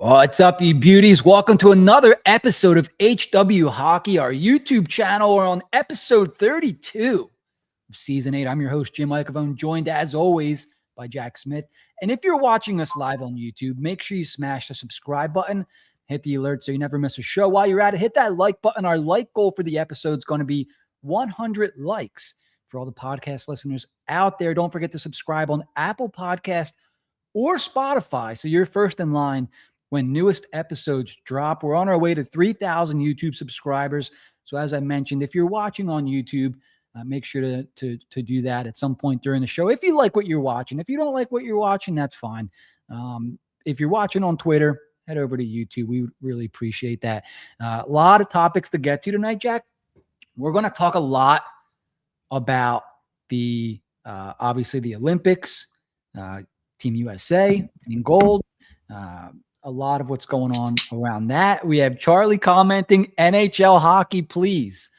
What's up, you beauties? Welcome to another episode of HW Hockey, our YouTube channel. We're on episode 32 of season 8. I'm your host, Jim Iacovone, joined as always by Jack Smith. And if you're watching us live on YouTube, make sure you smash the subscribe button, hit the alert so you never miss a show. While you're at it, hit that like button. Our like goal for the episode is going to be 100 likes. For all the podcast listeners out there, don't forget to subscribe on Apple Podcast or Spotify so you're first in line when newest episodes drop. We're on our way to 3,000 YouTube subscribers. So as I mentioned, if you're watching on YouTube, make sure to do that at some point during the show. If you like what you're watching, if you don't like what you're watching, that's fine. If you're watching on Twitter, head over to YouTube. We would really appreciate that. A lot of topics to get to tonight, Jack. We're going to talk a lot about the obviously the Olympics, Team USA in gold, a lot of what's going on around that. We have Charlie commenting, NHL hockey, please.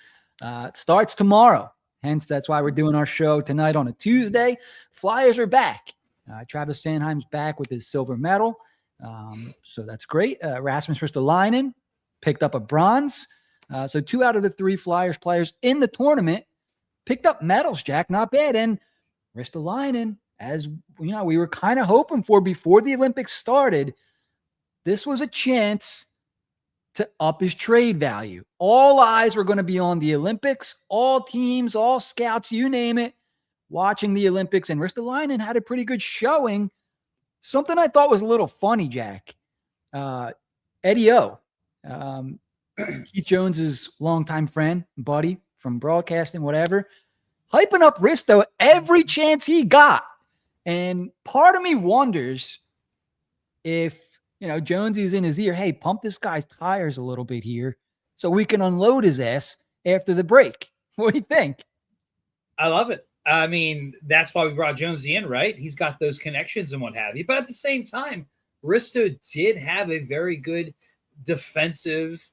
It starts tomorrow. Hence, that's why we're doing our show tonight on a Tuesday. Flyers are back. Travis Sanheim's back with his silver medal. So that's great. Rasmus Ristolainen picked up a bronze. So 2 out of the 3 Flyers players in the tournament picked up medals, Jack. Not bad. And Ristolainen, as you know, we were kind of hoping for before the Olympics started, this was a chance to up his trade value. All eyes were going to be on the Olympics. All teams, all scouts, you name it, watching the Olympics. And Ristolainen had a pretty good showing. Something I thought was a little funny, Jack. Eddie O, Keith Jones's longtime friend, buddy from broadcasting, whatever, hyping up Risto every chance he got. And part of me wonders if, you know, Jonesy's in his ear, hey, pump this guy's tires a little bit here so we can unload his ass after the break. What do you think? I love it. I mean, that's why we brought Jonesy in, right? He's got those connections and what have you. But at the same time, Risto did have a very good defensive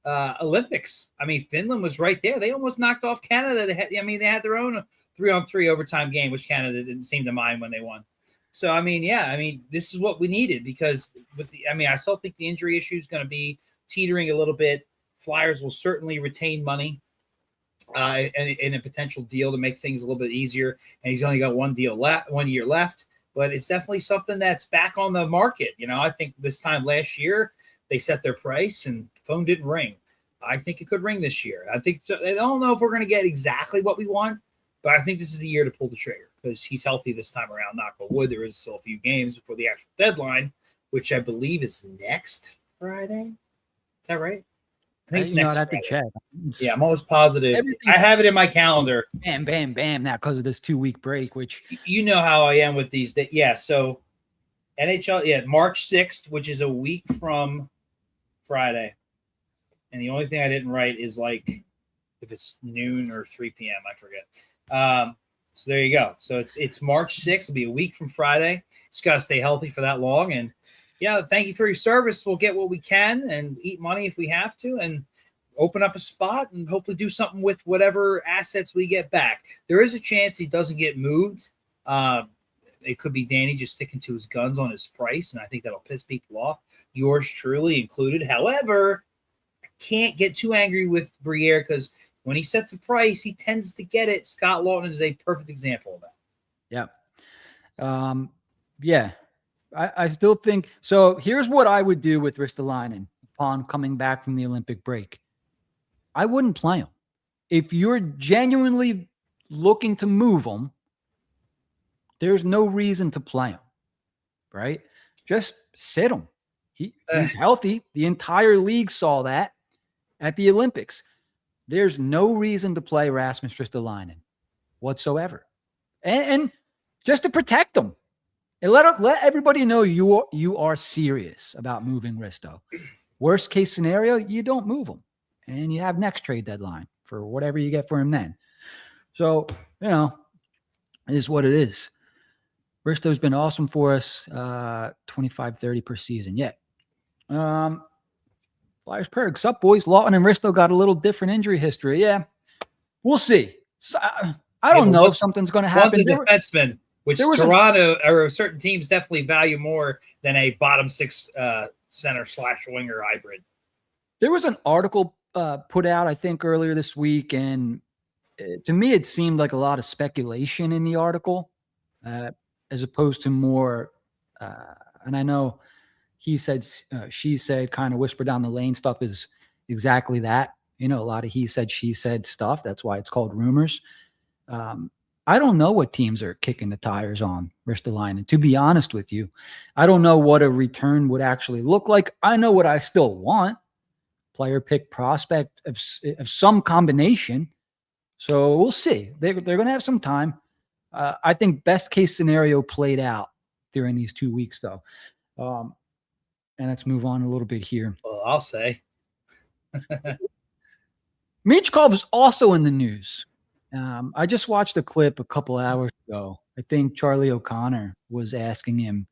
Olympics. I mean, Finland was right there. They almost knocked off Canada. They had their own 3-on-3 overtime game, which Canada didn't seem to mind when they won. So, I mean, yeah, this is what we needed because I still think the injury issue is going to be teetering a little bit. Flyers will certainly retain money and a potential deal to make things a little bit easier. And he's only got 1 year left, but it's definitely something that's back on the market. You know, I think this time last year they set their price and the phone didn't ring. I think it could ring this year. I don't know if we're going to get exactly what we want, but I think this is the year to pull the trigger because he's healthy this time around. Knock on wood. There is still a few games before the actual deadline, which I believe is next Friday. Is that right? I think it's next Friday. To check. Yeah, I'm almost positive. I have it in my calendar. Bam, bam, bam. Now, because of this 2-week break, which you know how I am with these. Yeah, so NHL, March 6th, which is a week from Friday. And the only thing I didn't write is like if it's noon or 3 p.m. I forget. So there you go. So it's March 6th. It'll be a week from Friday. Just got to stay healthy for that long. And, yeah, thank you for your service. We'll get what we can and eat money if we have to and open up a spot and hopefully do something with whatever assets we get back. There is a chance he doesn't get moved. It could be Danny just sticking to his guns on his price, and I think that'll piss people off, yours truly included. However, I can't get too angry with Briere because – when he sets a price, he tends to get it. Scott Laughton is a perfect example of that. Yeah. I still think – so here's what I would do with Ristolainen upon coming back from the Olympic break. I wouldn't play him. If you're genuinely looking to move him, there's no reason to play him, right? Just sit him. He's healthy. The entire league saw that at the Olympics. There's no reason to play Rasmus Ristolainen whatsoever. And just to protect them. And let everybody know you are serious about moving Risto. Worst case scenario, you don't move him. And you have next trade deadline for whatever you get for him then. So, you know, it is what it is. Risto's been awesome for us, 25-30 per season. Yeah. Flyers perks up, boys. Laughton and Risto got a little different injury history. Yeah, we'll see. So, I don't know if something's going to happen. One's a defenseman, which Toronto or certain teams definitely value more than a bottom 6 center/winger hybrid. There was an article put out, I think, earlier this week, and to me, it seemed like a lot of speculation in the article, as opposed to more. And I know he said, she said, kind of whisper down the lane stuff is exactly that. A lot of he said, she said stuff. That's why it's called rumors. I don't know what teams are kicking the tires on Ristolainen. To be honest with you, I don't know what a return would actually look like. I know what I still want: player pick prospect of some combination. So we'll see. They're going to have some time. I think best case scenario played out during these 2 weeks, though. And let's move on a little bit here. Well, I'll say. Michkov is also in the news. I just watched a clip a couple hours ago. I think Charlie O'Connor was asking him,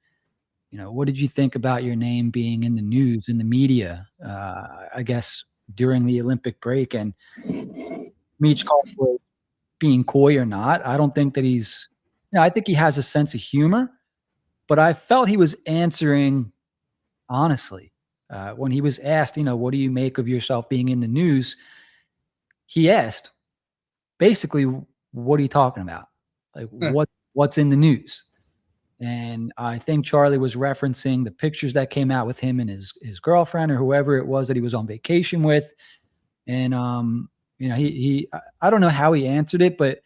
what did you think about your name being in the news, in the media, I guess, during the Olympic break? And Michkov was being coy or not. I don't think that he's, I think he has a sense of humor, but I felt he was answering honestly. When he was asked, what do you make of yourself being in the news? He asked, basically, what are you talking about? Like, what's in the news? And I think Charlie was referencing the pictures that came out with him and his girlfriend or whoever it was that he was on vacation with. And, he I don't know how he answered it, but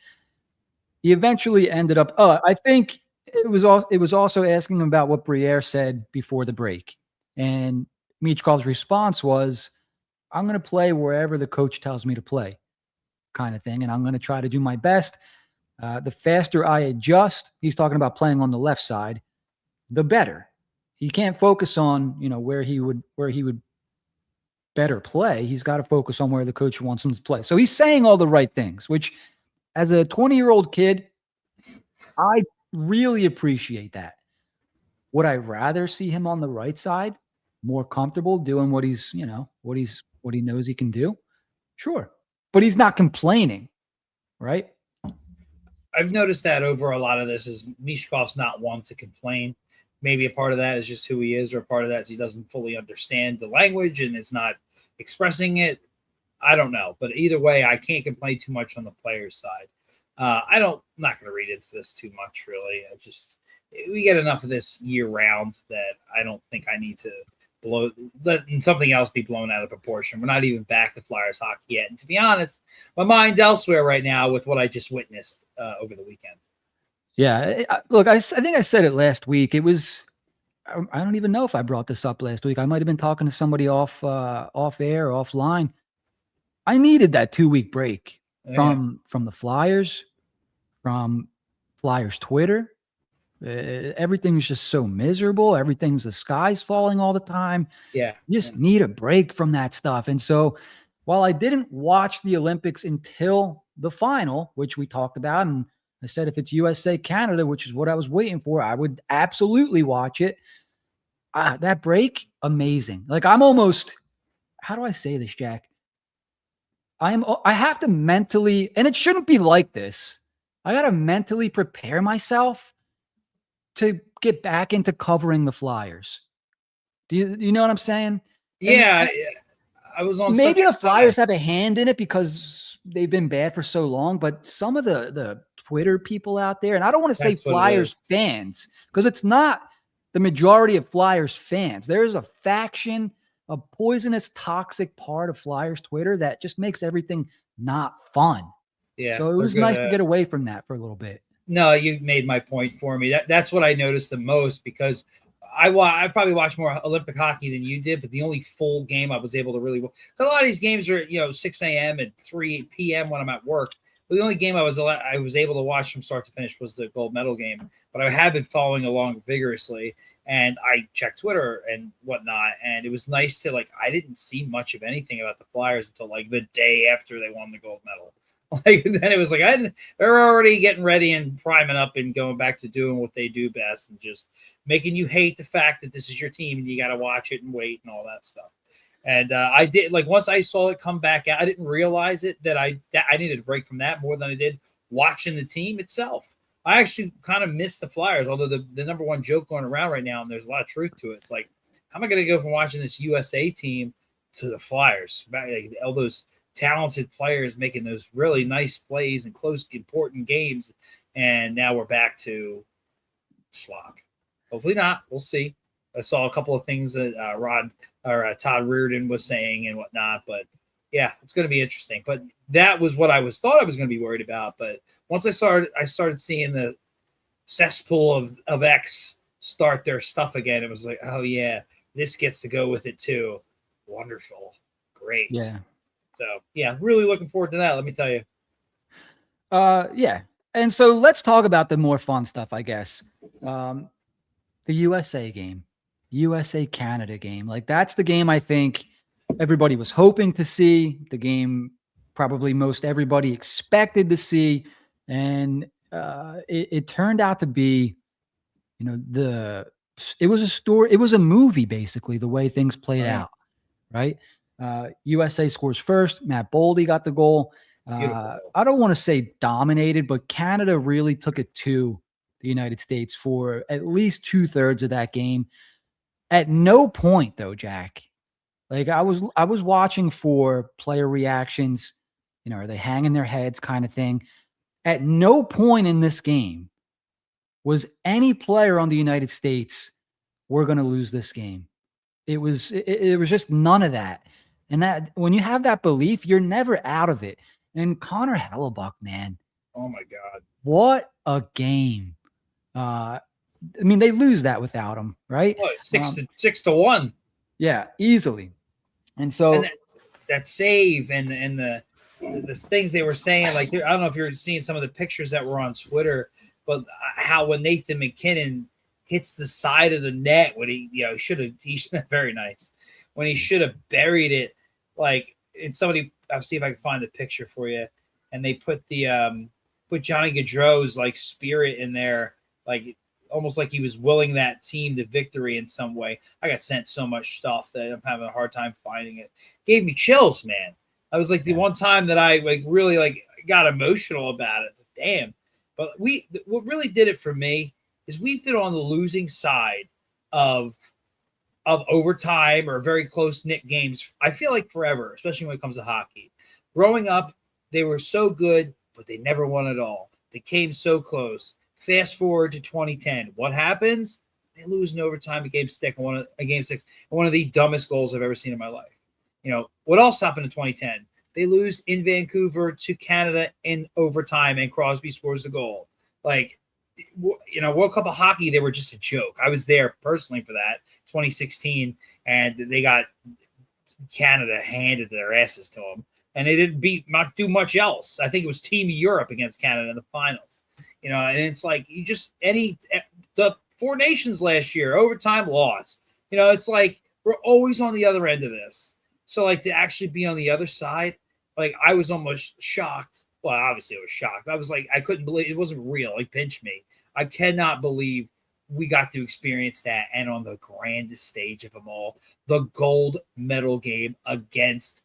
he eventually ended up, I think it was also asking him about what Briere said before the break. And Michkov's response was, I'm going to play wherever the coach tells me to play, kind of thing. And I'm going to try to do my best. The faster I adjust, he's talking about playing on the left side, the better. He can't focus on, where he would better play. He's got to focus on where the coach wants him to play. So he's saying all the right things, which as a 20-year-old kid, I really appreciate that. Would I rather see him on the right side, more comfortable doing what he's, what he knows he can do? Sure. But he's not complaining, right? I've noticed that over a lot of this is Michkov's not one to complain. Maybe a part of that is just who he is, or a part of that is he doesn't fully understand the language and is not expressing it. I don't know. But either way, I can't complain too much on the player's side. I'm not going to read into this too much, really. We get enough of this year round that I don't think I need to let something else be blown out of proportion. We're not even back to Flyers hockey yet. And to be honest, my mind's elsewhere right now with what I just witnessed over the weekend. Yeah. Look, I think I said it last week. It was, I don't even know if I brought this up last week. I might've been talking to somebody off air or offline. I needed that 2-week break from the Flyers, from Flyers Twitter. Everything's just so miserable. The sky's falling all the time. Yeah. You just need a break from that stuff. And so while I didn't watch the Olympics until the final, which we talked about, and I said, if it's USA, Canada, which is what I was waiting for, I would absolutely watch it. That break, amazing. Like, I'm almost, how do I say this, Jack? I have to mentally, and it shouldn't be like this, I got to mentally prepare myself to get back into covering the Flyers. Do you know what I'm saying? Yeah. I was on. Maybe the Flyers have a hand in it because they've been bad for so long, but some of the Twitter people out there, and I don't want to say Flyers fans, because it's not the majority of Flyers fans. There's a faction, a poisonous, toxic part of Flyers Twitter that just makes everything not fun. Yeah. So it was nice to get away from that for a little bit. No, you made my point for me. That's what I noticed the most, because I probably watched more Olympic hockey than you did, but the only full game I was able to really watch. A lot of these games are 6 a.m. and 3 p.m. when I'm at work. But the only game I was able to watch from start to finish was the gold medal game. But I have been following along vigorously, and I checked Twitter and whatnot. And it was nice to, I didn't see much of anything about the Flyers until the day after they won the gold medal. Then it was they're already getting ready and priming up and going back to doing what they do best, and just making you hate the fact that this is your team and you got to watch it and wait and all that stuff. And I did, once I saw it come back out, I didn't realize it that I needed a break from that more than I did watching the team itself. I actually kind of miss the Flyers, although the number one joke going around right now, and there's a lot of truth to it, it's how am I going to go from watching this USA team to the Flyers? Like, all those talented players making those really nice plays and close, important games, and now we're back to slop. Hopefully not. We'll see. I saw a couple of things that Todd Reardon was saying and whatnot, but yeah, it's going to be interesting. But that was what thought I was going to be worried about. But once I started seeing the cesspool of X start their stuff again. It was like, oh yeah, this gets to go with it too. Wonderful. Great. Yeah. So yeah, really looking forward to that. Let me tell you. Yeah. And so let's talk about the more fun stuff, I guess. The USA game, USA Canada game. Like, that's the game I think everybody was hoping to see, the game probably most everybody expected to see. And it turned out to be, it was a story. It was a movie, basically, the way things played out. Right. USA scores first. Matt Boldy got the goal. I don't want to say dominated, but Canada really took it to the United States for at least 2/3 of that game. At no point, though, Jack, like, I was watching for player reactions, are they hanging their heads kind of thing. At no point in this game was any player on the United States, we're going to lose this game. It was just none of that. And that, when you have that belief, you're never out of it. And Connor Hellebuyck, man. Oh my God. What a game. I mean, they lose that without him, right? What, 6-1. Yeah, easily. And so that save and the things they were saying, like, I don't know if you're seeing some of the pictures that were on Twitter, but how when Nathan McKinnon hits the side of the net when he very nice, when he should have buried it, like, and somebody, I'll see if I can find a picture for you, and they put put Johnny Gaudreau's like spirit in there, like almost like he was willing that team to victory in some way. I got sent so much stuff that I'm having a hard time finding it. Gave me chills, man. I was like, the one time that I really got emotional about it. Damn. But what really did it for me is we've been on the losing side of overtime or very close-knit games, I feel like, forever, especially when it comes to hockey. Growing up, they were so good, but they never won it all. They came so close. Fast forward to 2010. What happens? They lose in overtime, a game 6, one of the dumbest goals I've ever seen in my life. What else happened in 2010? They lose in Vancouver to Canada in overtime, and Crosby scores the goal. Like, World Cup of Hockey, they were just a joke. I was there personally for that, 2016, and they got Canada handed their asses to them, and they didn't not do much else. I think it was Team Europe against Canada in the finals. And it's like, the Four Nations last year, overtime loss. It's like we're always on the other end of this. So, like, to actually be on the other side, like, I was almost shocked. Well, obviously I was shocked. I was like, I couldn't believe it wasn't real. It pinched me. I cannot believe we got to experience that. And on the grandest stage of them all, the gold medal game against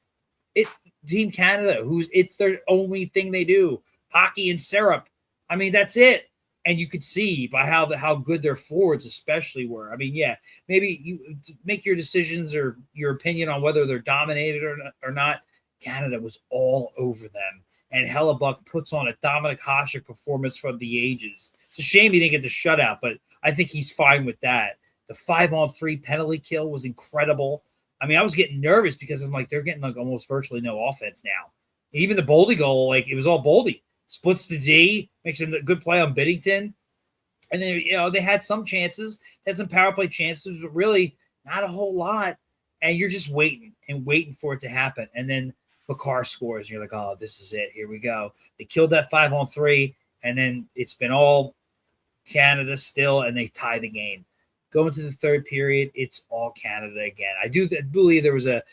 Team Canada, it's their only thing they do. Hockey and syrup. I mean, that's it. And you could see by how good their forwards especially were. I mean, yeah, maybe you make your decisions or your opinion on whether they're dominated or not. Canada was all over them. And Hellebuyck puts on a Dominik Hasek performance from the ages. It's a shame he didn't get the shutout, but I think he's fine with that. The 5-on-3 penalty kill was incredible. I mean, I was getting nervous because I'm like, they're getting like almost virtually no offense now. Even the Boldy goal, like, it was all Boldy. Splits the D, makes a good play on Binnington. And then, they had some chances, had some power play chances, but really not a whole lot. And you're just waiting for it to happen. And then Makar scores, and you're like, oh, this is it. Here we go. They killed that 5-on-3, and then it's been all Canada still, and they tie the game. Going to the third period, it's all Canada again. I do believe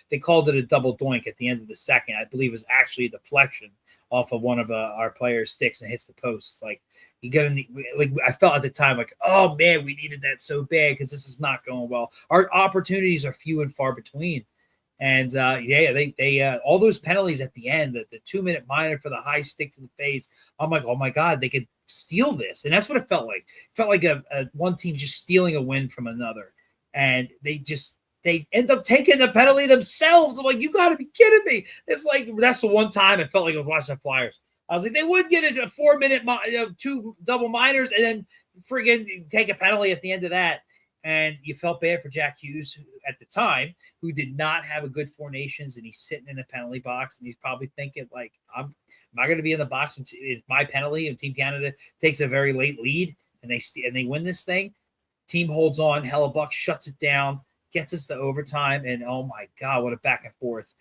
they called it a double doink at the end of the second. I believe it was actually a deflection off of one of our players' sticks and hits the post. It's like, I felt at the time like, oh man, we needed that so bad because this is not going well. Our opportunities are few and far between. And they all those penalties at the end, the 2-minute minor for the high stick to the face. I'm like, oh my God, they could steal this. And that's what it felt like. It felt like a one team just stealing a win from another. And they just they end up taking the penalty themselves. I'm like, you got to be kidding me. It's like, that's the one time it felt like I was watching the Flyers. I was like, they would get a 4-minute, 2 double minors and then friggin' take a penalty at the end of that. And you felt bad for Jack Hughes at the time, who did not have a good 4 Nations, and he's sitting in the penalty box, and he's probably thinking, like, am I going to be in the box? It's my penalty, and Team Canada takes a very late lead, and they win this thing. Team holds on. Hellebuck shuts it down, gets us to overtime, and oh my God, what a back and forth.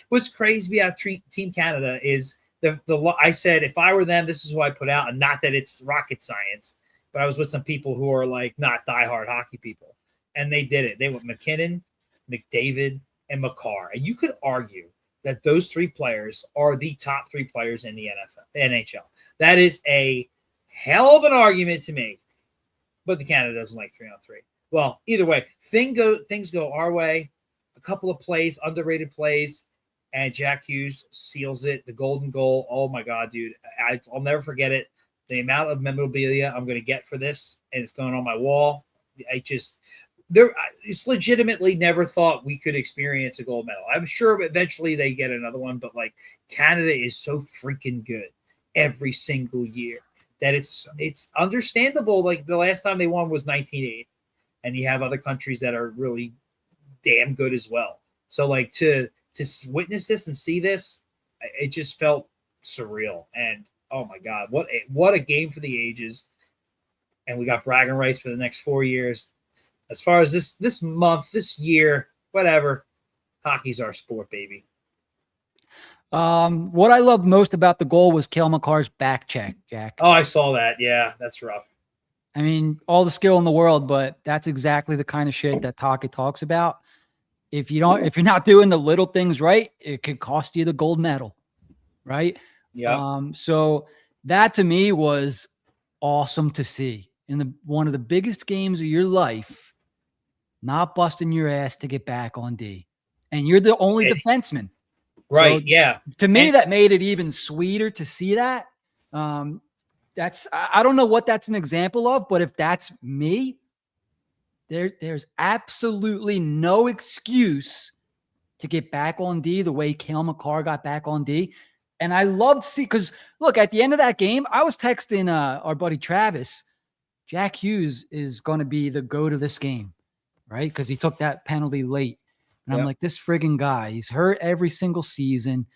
What's crazy about Team Canada is I said, if I were them, this is who I put out, and not that it's rocket science, but I was with some people who are like not diehard hockey people, and they did it. They went McKinnon, McDavid, and Makar. And you could argue that those 3 players are the top 3 players in the NHL. That is a hell of an argument to make, but the Canada doesn't like 3-on-3. Well, either way, things go our way. A couple of plays, underrated plays, and Jack Hughes seals it. The golden goal. Oh my God, dude! I'll never forget it. The amount of memorabilia I'm going to get for this, and it's going on my wall. It's legitimately never thought we could experience a gold medal. I'm sure eventually they get another one, but like, Canada is so freaking good every single year that it's understandable. Like, the last time they won was 1980, and you have other countries that are really damn good as well. So like, to witness this and see this, it just felt surreal. And oh my God, what a game for the ages. And we got bragging rights for the next 4 years. As far as this month, this year, whatever, hockey's our sport, baby. What I loved most about the goal was Cale Makar's back check, Jack. Oh, I saw that. Yeah, that's rough. I mean, all the skill in the world, but that's exactly the kind of shit that Taka talks about. If you're not doing the little things right, it could cost you the gold medal, right? Yeah. So that to me was awesome to see in one of the biggest games of your life, not busting your ass to get back on D, and you're the only defenseman, right? So yeah. To me, that made it even sweeter to see that. I don't know what that's an example of, but if that's me, there's absolutely no excuse to get back on D the way Cale Makar got back on D. And I loved to see, because look, at the end of that game, I was texting our buddy Travis, Jack Hughes is going to be the GOAT of this game, right? Because he took that penalty late. And I'm like, this friggin' guy, he's hurt every single season.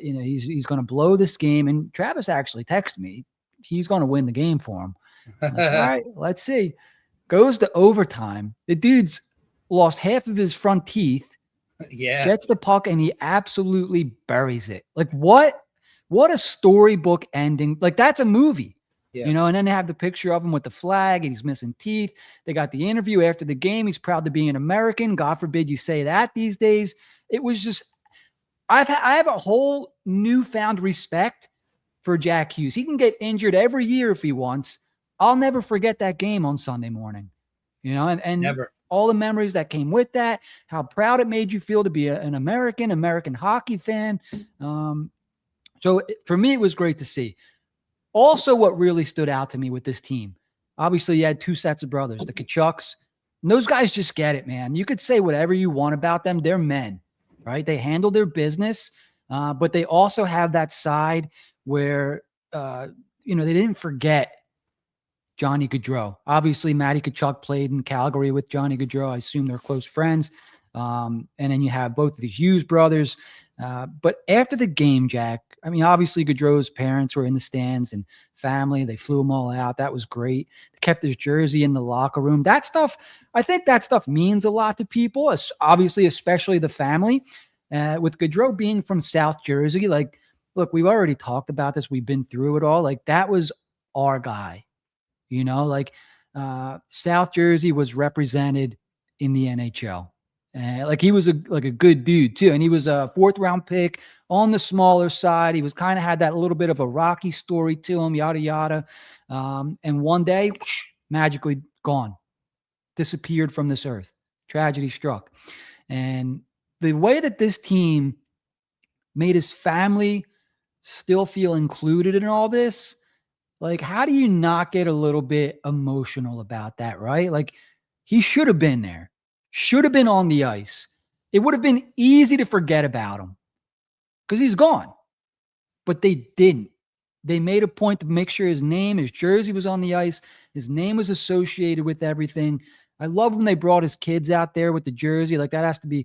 He's going to blow this game. And Travis actually texted me, he's going to win the game for him. Like, all right, let's see. Goes to overtime. The dude's lost half of his front teeth. Yeah. Gets the puck and he absolutely buries it. Like, what a storybook ending. Like, that's a movie. Yeah. And then they have the picture of him with the flag and he's missing teeth. They got the interview after the game. He's proud to be an American. God forbid you say that these days. It was just, I have a whole newfound respect for Jack Hughes. He can get injured every year if he wants. I'll never forget that game on Sunday morning, and never. All the memories that came with that, how proud it made you feel to be an American hockey fan. So for me, it was great to see. Also, what really stood out to me with this team, obviously you had 2 sets of brothers, the Tkachuks, and those guys just get it, man. You could say whatever you want about them. They're men, right? They handle their business, but they also have that side where, they didn't forget Johnny Gaudreau. Obviously, Matty Tkachuk played in Calgary with Johnny Gaudreau. I assume they're close friends. And then you have both of the Hughes brothers. But after the game, Jack, I mean, obviously Gaudreau's parents were in the stands and family. They flew them all out. That was great. They kept his jersey in the locker room. That stuff, I think that stuff means a lot to people, obviously, especially the family. With Gaudreau being from South Jersey, like, look, we've already talked about this. We've been through it all. Like, that was our guy. South Jersey was represented in the NHL. He was a good dude too. And he was a 4th round pick on the smaller side. He was kind of had that little bit of a rocky story to him, yada, yada. And one day, magically gone, disappeared from this earth. Tragedy struck. And the way that this team made his family still feel included in all this, like, how do you not get a little bit emotional about that, right? Like, he should have been there. should have been on the ice. It would have been easy to forget about him because he's gone. But they didn't. They made a point to make sure his jersey was on the ice. His name was associated with everything. I love when they brought his kids out there with the jersey. Like, that has to be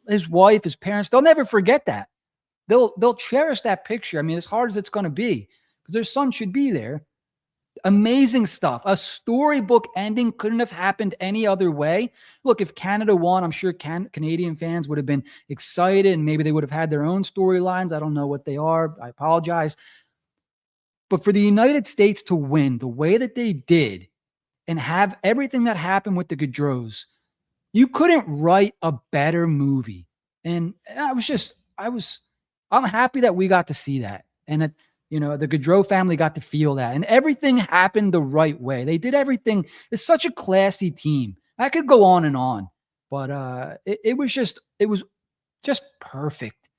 his wife, his parents. They'll never forget that. They'll cherish that picture. I mean, as hard as it's going to be, because their son should be there. Amazing stuff. A storybook ending couldn't have happened any other way. Look, if Canada won, I'm sure Canadian fans would have been excited, and maybe they would have had their own storylines. I don't know what they are. I apologize. But for the United States to win the way that they did and have everything that happened with the Gaudreaus, you couldn't write a better movie. And I'm happy that we got to see that. And that, the Gaudreau family got to feel that, and everything happened the right way. They did everything. It's such a classy team. I could go on and on, but it was just perfect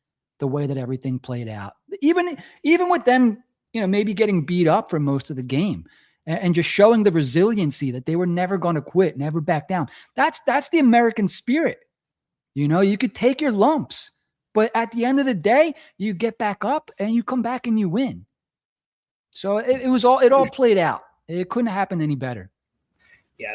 the way that everything played out. Even with them, maybe getting beat up for most of the game, and just showing the resiliency that they were never going to quit, never back down. That's the American spirit. You could take your lumps, but at the end of the day, you get back up and you come back and you win. So it all played out. It couldn't happen any better. Yeah,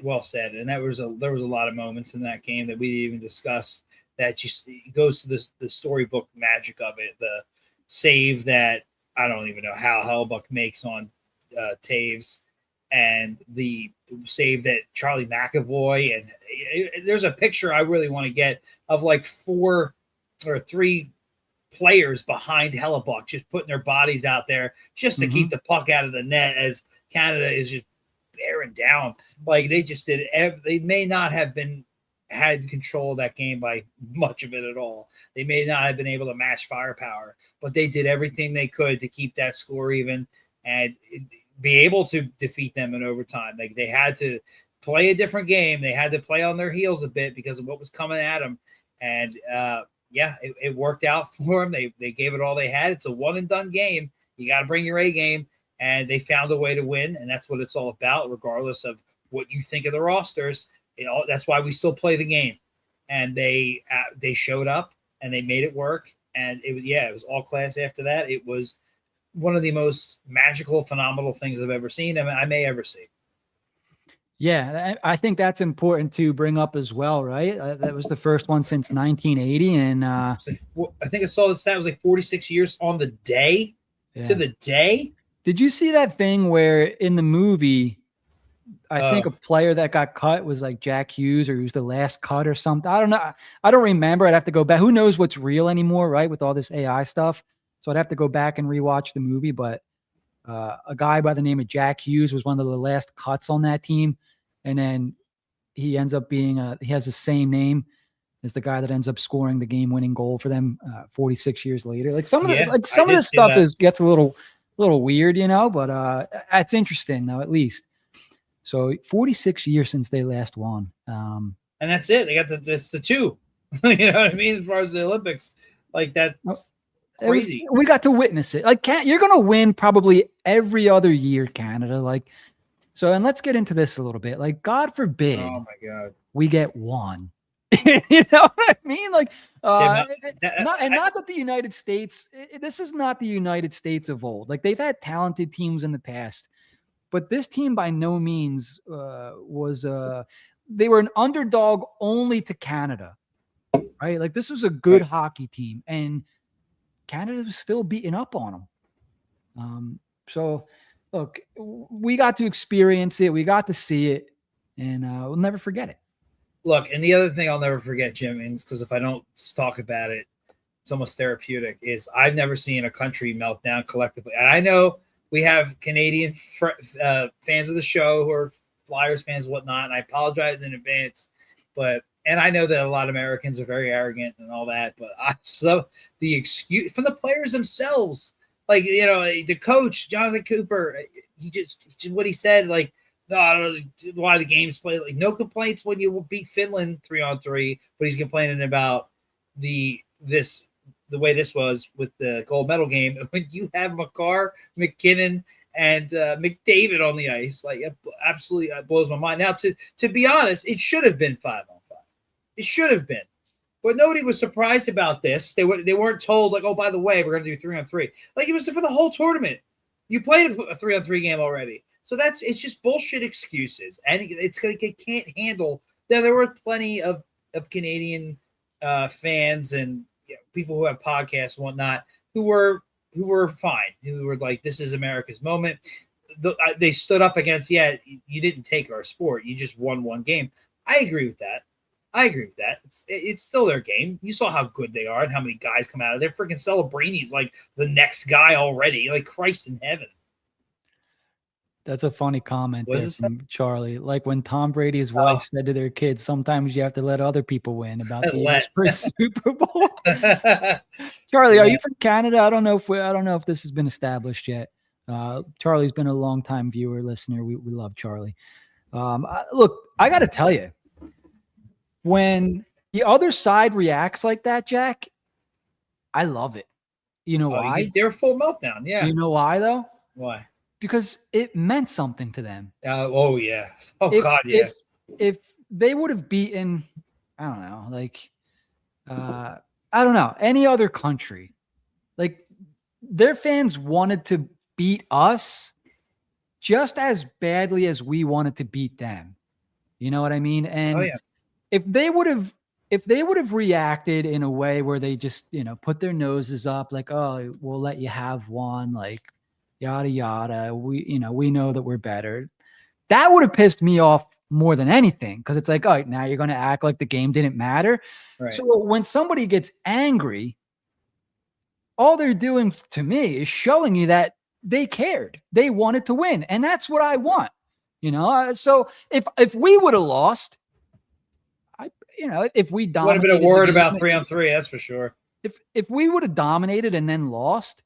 well said. And there was a lot of moments in that game that we didn't even discuss that just goes to the storybook magic of it. The save that I don't even know how Hellebuyck makes on Taves, and the save that Charlie McAvoy, and there's a picture I really want to get of like 4 or 3 players behind Hellebuyck just putting their bodies out there just to keep the puck out of the net as Canada is just bearing down. Like, they just did. They may not have had control of that game by much of it at all. They may not have been able to match firepower, but they did everything they could to keep that score even and be able to defeat them in overtime. Like, they had to play a different game. They had to play on their heels a bit because of what was coming at them. And it worked out for them. They gave it all they had. It's a one and done game. You got to bring your A game, and they found a way to win. And that's what it's all about, regardless of what you think of the rosters. That's why we still play the game. And they showed up and they made it work. And it was all class after that. It was one of the most magical, phenomenal things I've ever seen. I may ever see. Yeah, I think that's important to bring up as well, right? That was the first one since 1980. And I think I saw the stat was like 46 years on the day to the day. Did you see that thing where in the movie, I think a player that got cut was like Jack Hughes, or he was the last cut or something? I don't know. I don't remember. I'd have to go back. Who knows what's real anymore, right? With all this AI stuff. So I'd have to go back and rewatch the movie. But a guy by the name of Jack Hughes was one of the last cuts on that team. And then he ends up being he has the same name as the guy that ends up scoring the game-winning goal for them 46 years later. Like some of the stuff gets a little weird, but it's interesting though, at least. So 46 years since they last won. And that's it. They got the 2. You know what I mean? As far as the Olympics, like that's crazy. We got to witness it. Like, you're going to win probably every other year, Canada. Like, so, and let's get into this a little bit. Like, God forbid, oh my God, we get one. You know what I mean? Like, not that the United States. This is not the United States of old. Like, they've had talented teams in the past, but this team by no means was. They were an underdog only to Canada, right? Like, this was a good hockey team, and Canada was still beating up on them. So. Look, we got to experience it. We got to see it, and we'll never forget it. Look, and the other thing I'll never forget, Jim, because if I don't talk about it, it's almost therapeutic, is I've never seen a country melt down collectively. And I know we have Canadian fans of the show who are Flyers fans and whatnot, and I apologize in advance. And I know that a lot of Americans are very arrogant and all that, but the excuse from the players themselves. Like, the coach, Jonathan Cooper, what he said, like, no, I don't know why the game's played. Like, no complaints when you beat Finland 3-on-3, but he's complaining about the way this was with the gold medal game. When you have Makar, McKinnon, and McDavid on the ice. Like, it absolutely blows my mind. Now, to be honest, it should have been 5-on-5. It should have been. But nobody was surprised about this. They weren't told, like, oh, by the way, we're going to do 3-on-3. Like, it was for the whole tournament. You played a 3-on-3 game already. So it's just bullshit excuses. And it can't handle. There were plenty of Canadian fans and people who have podcasts and whatnot who were fine, who were like, this is America's moment. They stood up against, you didn't take our sport. You just won one game. I agree with that. It's still their game. You saw how good they are and how many guys come out of there. Freaking Celebrini's like the next guy already. Like, Christ in heaven. That's a funny comment there from Charlie. Like when Tom Brady's wife said to their kids, sometimes you have to let other people win about the first Super Bowl. Charlie, are you from Canada? I don't know if this has been established yet. Charlie's been a long-time viewer, listener. We love Charlie. Look, I got to tell you, when the other side reacts like that, Jack, I love it. You know why? They're full meltdown. Yeah. You know why though? Why? Because it meant something to them. Oh yeah. If they would have beaten, I don't know, like, I don't know, any other country, like their fans wanted to beat us just as badly as we wanted to beat them. You know what I mean? And if they would have reacted in a way where they just, put their noses up, like, oh, we'll let you have one, like, yada, yada. We know that we're better. That would have pissed me off more than anything. Because it's like, all right, now you're going to act like the game didn't matter. Right. So when somebody gets angry, all they're doing to me is showing you that they cared. They wanted to win. And that's what I want. So if we would have lost, if we dominated, would have been a word about 3-on-3, that's for sure. If we would have dominated and then lost,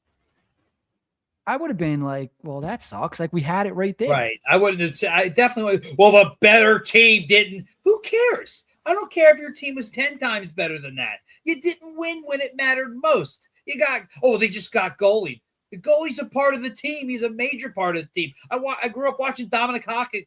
I would have been like, well, that sucks. Like, we had it right there. Right. I wouldn't have said, I definitely would. Well, the better team didn't. Who cares? I don't care if your team was 10 times better than that. You didn't win when it mattered most. They just got goalied. The goalie's a part of the team. He's a major part of the team. I grew up watching Dominic Hasek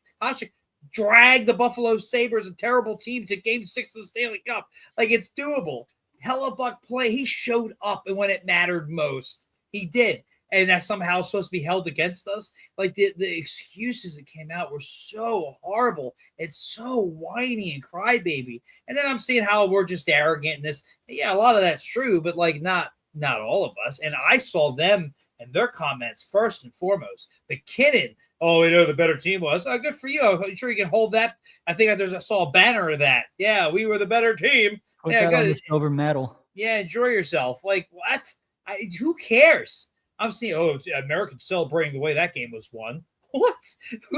drag the Buffalo Sabres, a terrible team, to Game 6 of the Stanley Cup. Like, it's doable. Hellebuck play. He showed up, and when it mattered most, he did. And that's somehow supposed to be held against us. Like, the excuses that came out were so horrible. It's so whiny and crybaby. And then I'm seeing how we're just arrogant in this. Yeah, a lot of that's true, but like not all of us. And I saw them and their comments first and foremost. McKinnon, we know the better team was. Oh, good for you. I'm sure you can hold that. I think I saw a banner of that. Yeah, we were the better team. Put that on the silver medal. Yeah, enjoy yourself. Like, what? Who cares? I'm seeing, Americans celebrating the way that game was won. What?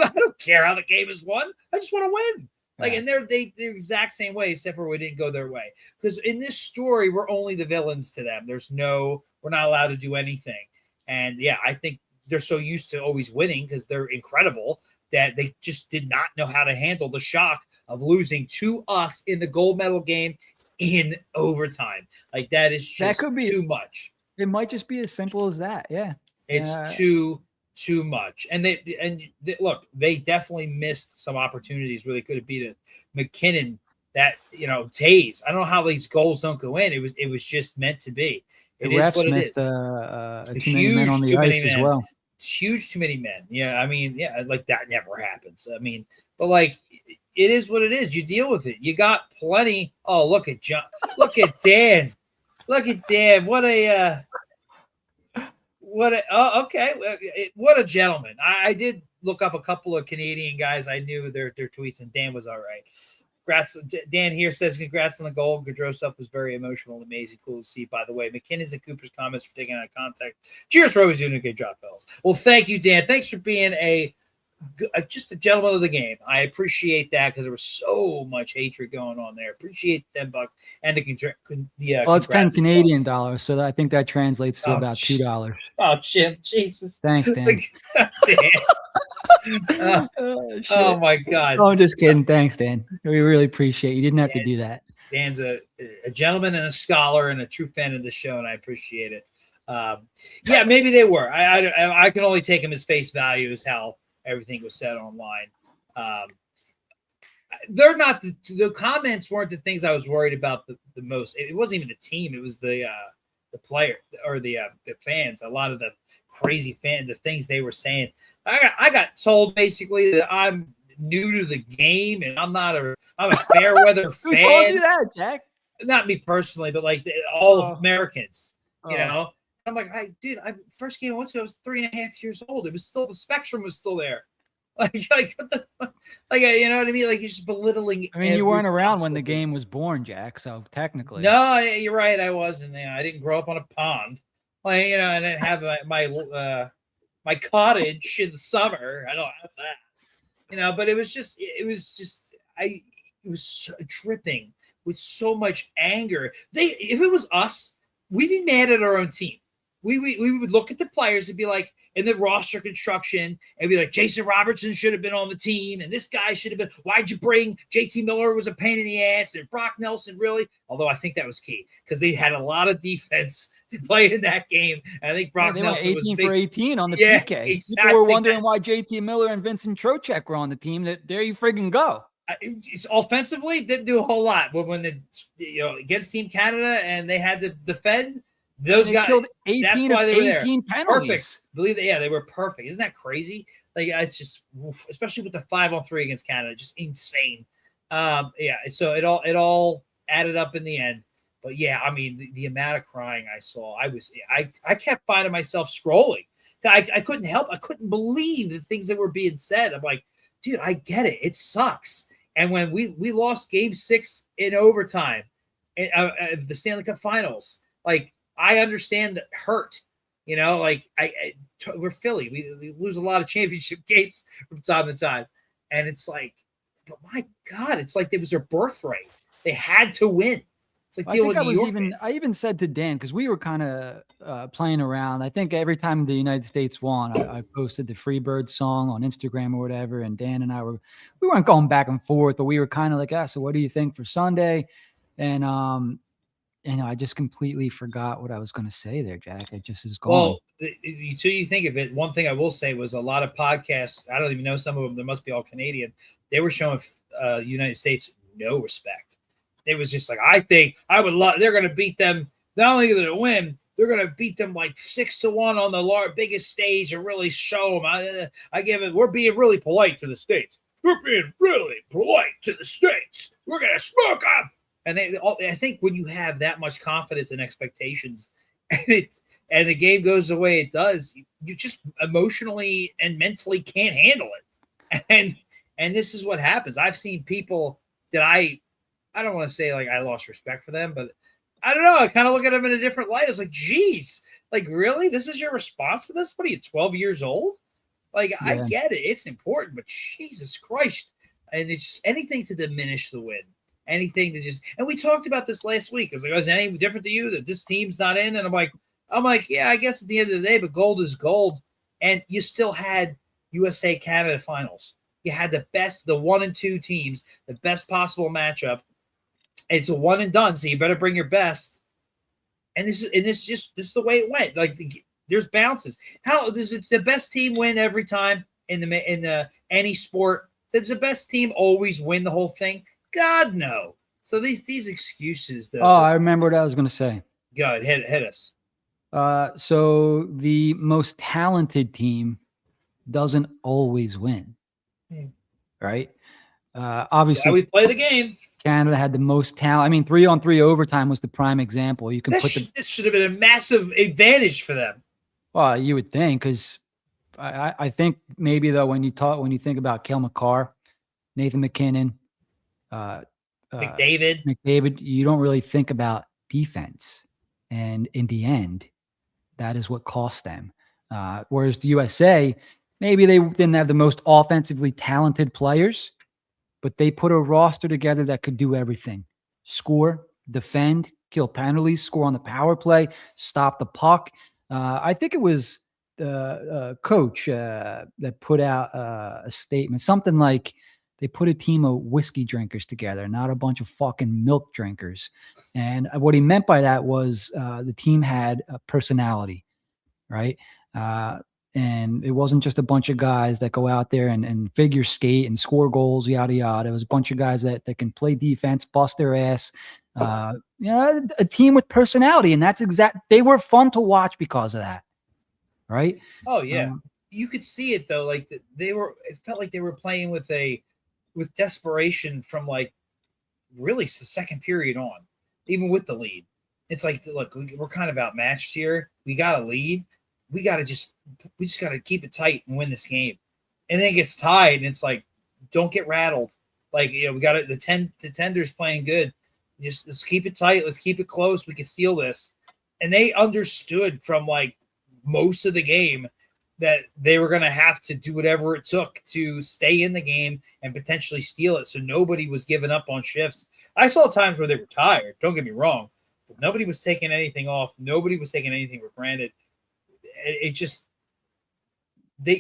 I don't care how the game is won. I just want to win. Like, and they're the exact same way, except for we didn't go their way. Because in this story, we're only the villains to them. We're not allowed to do anything. And yeah, I think they're so used to always winning because they're incredible that they just did not know how to handle the shock of losing to us in the gold medal game in overtime. Like, that is just too much. It might just be as simple as that. Yeah. It's too much. And look, they definitely missed some opportunities where they could have beat McKinnon, that, Taze. I don't know how these goals don't go in. It was just meant to be. It is what it is. Too many men on the ice as well. Huge too many men. Yeah, I mean, like that never happens. I mean, but like, it is what it is. You deal with it. You got plenty. Oh, look at John. Look at Dan. Look at Dan. What a gentleman. I did look up a couple of Canadian guys. I knew their tweets, and Dan was all right. Congrats. Dan here says, congrats on the goal. Gaudreau was very emotional and amazing. Cool to see, by the way. McKinnon's and Cooper's comments for taking out of context. Cheers for always doing a good job, fellas. Well, thank you, Dan. Thanks for being just a gentleman of the game. I appreciate that because there was so much hatred going on there. Appreciate $10 and the well, it's 10 Canadian dollars, so I think that translates to about $2. Oh, Jim, Jesus! Thanks, Dan. Oh my God! Oh, I'm just kidding. Thanks, Dan. We really appreciate you. Didn't have to do that. Dan's a gentleman and a scholar and a true fan of the show, and I appreciate it. Yeah, maybe they were. I can only take them as face value as how everything was said online. They're not the comments weren't the things I was worried about the most. It wasn't even the team. It was the player or the fans. A lot of the crazy the things they were saying. I got told basically that I'm new to the game and I'm a fair weather fan. Who told you that, Jack? Not me personally, but like all of Americans, you know. I'm like, dude, first game I went to, I was 3.5 years old. It was still, the spectrum was still there. Like what the, like, you know what I mean? Like, you're just belittling. I mean, you weren't around when the game was born, Jack. So technically, no, you're right. I wasn't. I didn't grow up on a pond. Like, you know, I didn't have my cottage in the summer. I don't have that. You know, but it was just dripping with so much anger. If it was us, we'd be mad at our own team. We would look at the players and be like, in the roster construction, and be like, Jason Robertson should have been on the team, and this guy should have been. Why'd you bring JT Miller? Was a pain in the ass, and Brock Nelson, really? Although I think that was key because they had a lot of defense to play in that game. And I think Brock Nelson was 18 for 18 on the PK. Exactly. People were wondering why JT Miller and Vincent Trocheck were on the team. That there you friggin' go. Offensively, didn't do a whole lot. But when against Team Canada and they had to defend, those guys killed 18 of 18 penalties. Perfect. Believe that, they were perfect. Isn't that crazy? Like, it's just, especially with the 5-on-3 against Canada, just insane. So it all added up in the end. But yeah, I mean, the amount of crying I saw, I kept finding myself scrolling. I couldn't help. I couldn't believe the things that were being said. I'm like, dude, I get it. It sucks. And when we lost Game 6 in overtime, the Stanley Cup Finals, like, I understand that hurt. You know, like we're Philly. We lose a lot of championship games from time to time, and it's like, but my God, it's like it was their birthright. They had to win. It's like I even said to Dan, because we were kind of playing around. I think every time the United States won, I posted the Freebird song on Instagram or whatever, and Dan and I we weren't going back and forth, but we were kind of like, so what do you think for Sunday? And I just completely forgot what I was going to say there, Jack. It just is gone. Well, until you think of it, one thing I will say was a lot of podcasts, I don't even know some of them, they must be all Canadian. They were showing United States no respect. It was just like, they're going to beat them. Not only are they going to win, they're going to beat them like 6-1 on the biggest stage and really show them. We're being really polite to the States. We're being really polite to the States. We're going to smoke them. And I think when you have that much confidence and expectations, and the game goes the way it does, you just emotionally and mentally can't handle it. And this is what happens. I've seen people that I don't want to say like I lost respect for them, but I don't know. I kind of look at them in a different light. It's like, geez, like, really? This is your response to this? What are you, 12 years old? Like, yeah. I get it. It's important, but Jesus Christ. And it's just anything to diminish the win. Anything to just, and we talked about this last week. I was like, is it any different to you that this team's not in? And I'm like, yeah, I guess at the end of the day, but gold is gold. And you still had USA Canada finals. You had the 1 and 2 teams, the best possible matchup. It's a one and done, so you better bring your best. And this is the way it went. Like, there's bounces. It's the best team win every time in any sport? Does the best team always win the whole thing? God, no. So these excuses. I remember what I was going to say. Go ahead, hit us. So the most talented team doesn't always win, right? Obviously, how we play the game. Canada had the most talent. I mean, 3-on-3 overtime was the prime example. You can this should have been a massive advantage for them. Well, you would think, because I think maybe though when you think about Cale Makar, Nathan MacKinnon, McDavid, you don't really think about defense, and in the end, that is what cost them. Whereas the USA, maybe they didn't have the most offensively talented players, but they put a roster together that could do everything: score, defend, kill penalties, score on the power play, stop the puck. I think it was the coach that put out a statement, something like they put a team of whiskey drinkers together, not a bunch of fucking milk drinkers. And what he meant by that was the team had a personality, right? And it wasn't just a bunch of guys that go out there and figure skate and score goals, yada yada. It was a bunch of guys that can play defense, bust their ass. A team with personality, and that's they were fun to watch because of that, right? Oh yeah, you could see it though. Like it felt like they were playing with desperation from like really the second period on, even with the lead. It's like, look, we're kind of outmatched here. We got a lead. We just got to keep it tight and win this game. And then it gets tied, and it's like, don't get rattled. Like, we got it. The tender's playing good. Just let's keep it tight. Let's keep it close. We can steal this. And they understood from like most of the game that they were going to have to do whatever it took to stay in the game and potentially steal it. So nobody was giving up on shifts. I saw times where they were tired. Don't get me wrong. But nobody was taking anything off. Nobody was taking anything for granted. It just,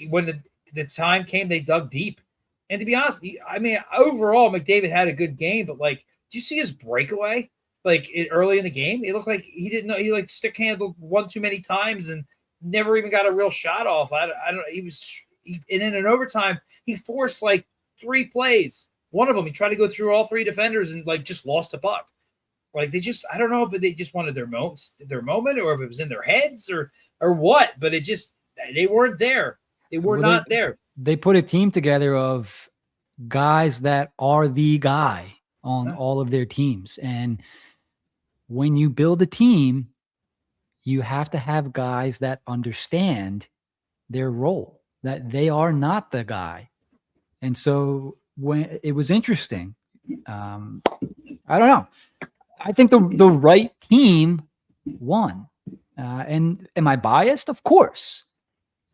when the time came, they dug deep. And to be honest, I mean, overall, McDavid had a good game, but like, did you see his breakaway? Like early in the game, it looked like he didn't know. He like stick handled one too many times and never even got a real shot off. I don't. And then in overtime, he forced like 3 plays. One of them, he tried to go through all 3 defenders and like just lost a puck. Like I don't know if they just wanted their moment, or if it was in their heads or what. But they weren't there. They were not there. They put a team together of guys that are the guy on all of their teams. And when you build a team, you have to have guys that understand their role, that they are not the guy. And so when it was interesting, I don't know. I think the right team won. And am I biased? Of course.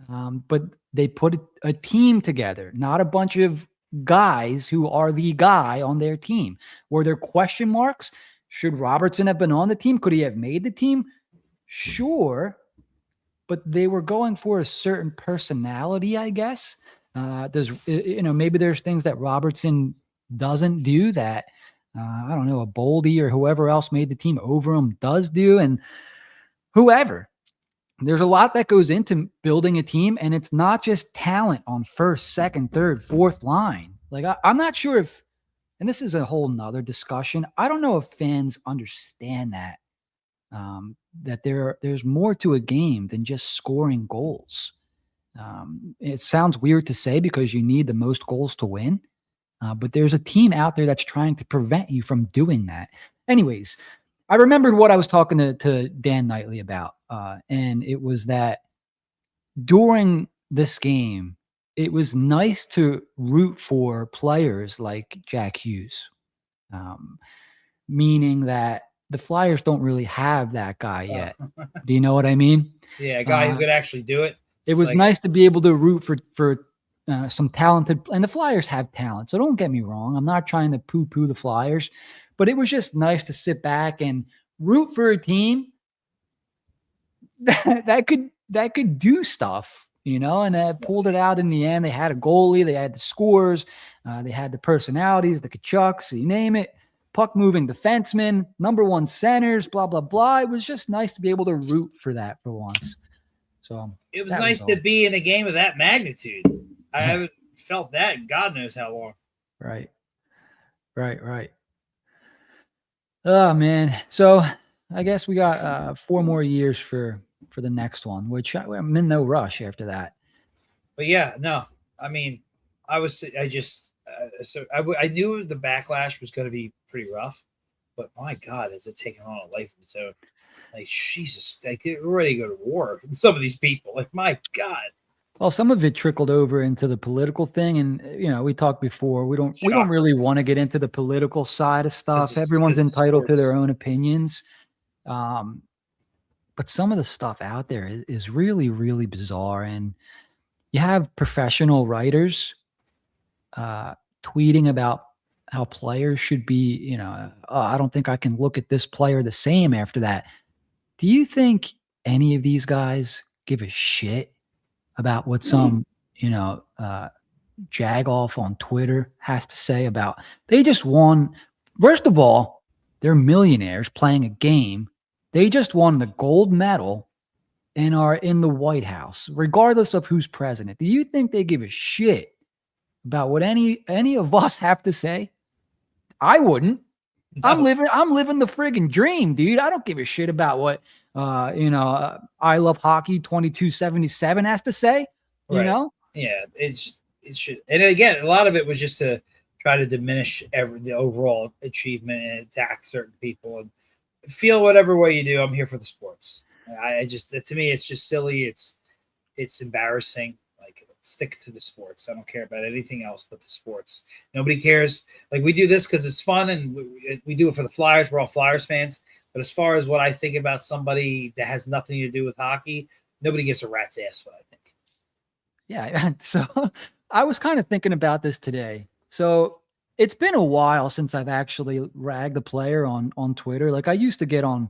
But they put a team together, not a bunch of guys who are the guy on their team. Were there question marks? Should Robertson have been on the team? Could he have made the team? Sure. But they were going for a certain personality, I guess. Maybe there's things that Robertson doesn't do that, I don't know, a Boldy or whoever else made the team over him does do. And whoever. There's a lot that goes into building a team, and it's not just talent on first, second, third, fourth line. Like, I'm not sure if, and this is a whole nother discussion, I don't know if fans understand that, that there's more to a game than just scoring goals. It sounds weird to say because you need the most goals to win, but there's a team out there that's trying to prevent you from doing that. Anyways, I remembered what I was talking to Dan Knightley about, and it was that during this game, it was nice to root for players like Jack Hughes, meaning that the Flyers don't really have that guy yet. Do you know what I mean? Yeah, a guy who could actually do it. It was nice to be able to root for some talented, and the Flyers have talent, so don't get me wrong. I'm not trying to poo-poo the Flyers, but it was just nice to sit back and root for a team that could do stuff, and pulled it out in the end. They had a goalie, they had the scores, they had the personalities, the Kachucks, you name it, puck-moving defensemen, number 1 centers, blah, blah, blah. It was just nice to be able to root for that for once. So it was nice to be in a game of that magnitude. I haven't felt that in God knows how long. Right. Oh, man. So I guess we got 4 more years for the next one, which I'm in no rush after that. But yeah, no, I mean, I knew the backlash was going to be pretty rough, but my God, has it taken on a life of its own? Like, Jesus, like, we're ready to go to war. Some of these people, like, my God. Well, some of it trickled over into the political thing, and we talked before. We don't really want to get into the political side of stuff. Everyone's entitled to their own opinions, but some of the stuff out there is really, really bizarre. And you have professional writers tweeting about how players should be. I don't think I can look at this player the same after that. Do you think any of these guys give a shit about what some, Jagoff on Twitter has to say about they just won. First of all, they're millionaires playing a game. They just won the gold medal and are in the White House, regardless of who's president. Do you think they give a shit about what any of us have to say? I wouldn't. I'm living the friggin' dream, dude. I don't give a shit about what I Love Hockey 2277 has to say. You know? Yeah, it should. And again, a lot of it was just to try to diminish the overall achievement and attack certain people. And feel whatever way you do, I'm here for the sports. I just, to me, it's just silly. It's embarrassing. Like, stick to the sports. I don't care about anything else but the sports. Nobody cares. Like, we do this because it's fun, and we do it for the Flyers. We're all Flyers fans. But as far as what I think about somebody that has nothing to do with hockey, nobody gives a rat's ass what I think. Yeah. So I was kind of thinking about this today. So it's been a while since I've actually ragged a player on Twitter. Like, I used to get on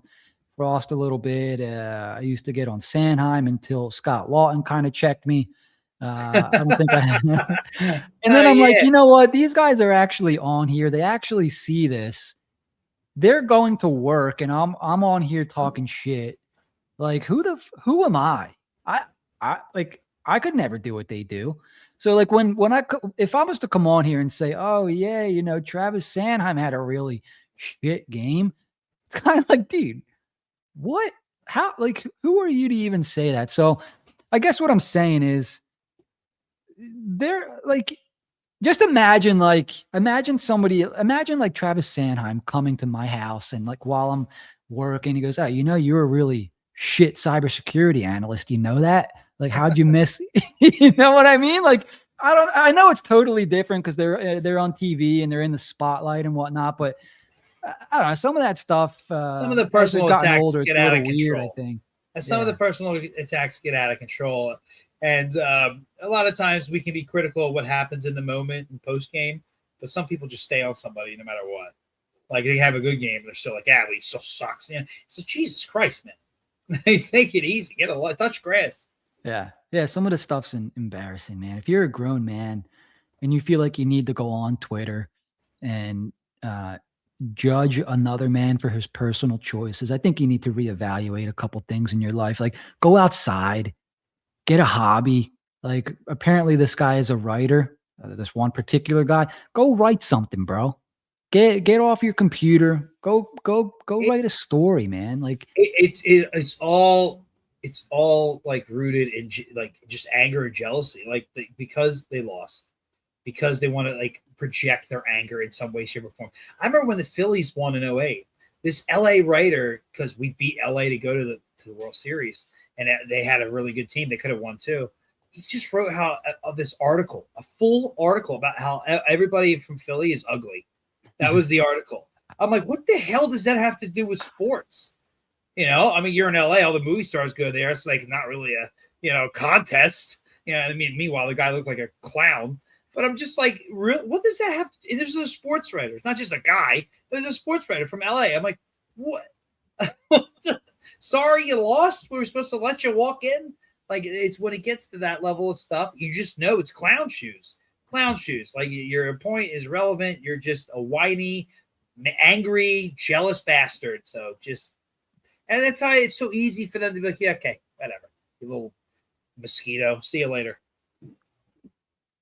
Frost a little bit. I used to get on Sanheim until Scott Lawton kind of checked me. I don't think I. And then I'm like, you know what? These guys are actually on here. They actually see this. They're going to work, and I'm on here talking shit. Like, who am I? I could never do what they do. So like if I was to come on here and say, oh yeah, Travis Sanheim had a really shit game, it's kind of like, dude, what? How? Like, who are you to even say that? So I guess what I'm saying is, they're like, just imagine like Travis Sanheim coming to my house and like while I'm working, he goes, oh, you're a really shit cybersecurity analyst. You know that? Like, how'd you miss? You know what I mean? Like, I know it's totally different because they're on TV and they're in the spotlight and whatnot, but I don't know, some of that stuff. Some of the personal attacks get out of control. I think. Some of the personal attacks get out of control, and a lot of times we can be critical of what happens in the moment and post game, but some people just stay on somebody no matter what. Like, they have a good game, they're still like, yeah, but he still sucks. So Jesus Christ, man, take it easy, get a touch grass. Yeah. Some of the stuff's embarrassing, man. If you're a grown man and you feel like you need to go on Twitter and judge another man for his personal choices, I think you need to reevaluate a couple things in your life. Like, go outside, get a hobby. Like, apparently this guy is a writer. This one particular guy. Go write something, bro. Get off your computer. Go write a story, man. Like, it's all like rooted in like just anger and jealousy, like because they lost, because they want to like project their anger in some way, shape, or form. I remember when the Phillies won in 2008, this LA writer, because we beat LA to go to the World Series, and they had a really good team, they could have won too. He just wrote this article, a full article about how everybody from Philly is ugly. That was the article. I'm like, what the hell does that have to do with sports? I mean, you're in LA, all the movie stars go there. It's like not really a, contest. I mean, meanwhile, the guy looked like a clown. But I'm just like, what does that have to? There's a sports writer. It's not just a guy. There's a sports writer from LA. I'm like, what? Sorry you lost. We were supposed to let you walk in. Like, it's when it gets to that level of stuff, you just know it's clown shoes. Clown shoes. Like, your point is relevant. You're just a whiny, angry, jealous bastard. So just. And that's how it's so easy for them to be like, yeah, okay, whatever. You little mosquito. See you later.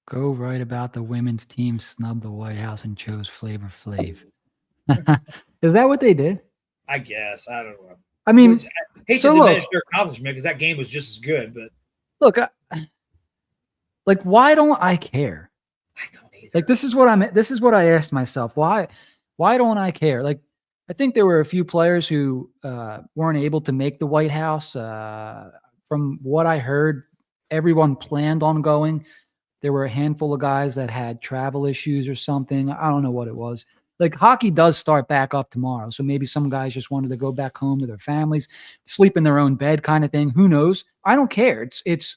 Go write about the women's team snubbed the White House and chose Flavor Flav. Is that what they did? I guess. I don't know. I mean, I hate to diminish their accomplishment because that game was just as good. But look, like, why don't I care? I don't either. Like, this is what I asked myself. Why don't I care? Like, I think there were a few players who weren't able to make the White House. From what I heard, everyone planned on going. There were a handful of guys that had travel issues or something. I don't know what it was. Like, hockey does start back up tomorrow. So maybe some guys just wanted to go back home to their families, sleep in their own bed kind of thing. Who knows? I don't care. It's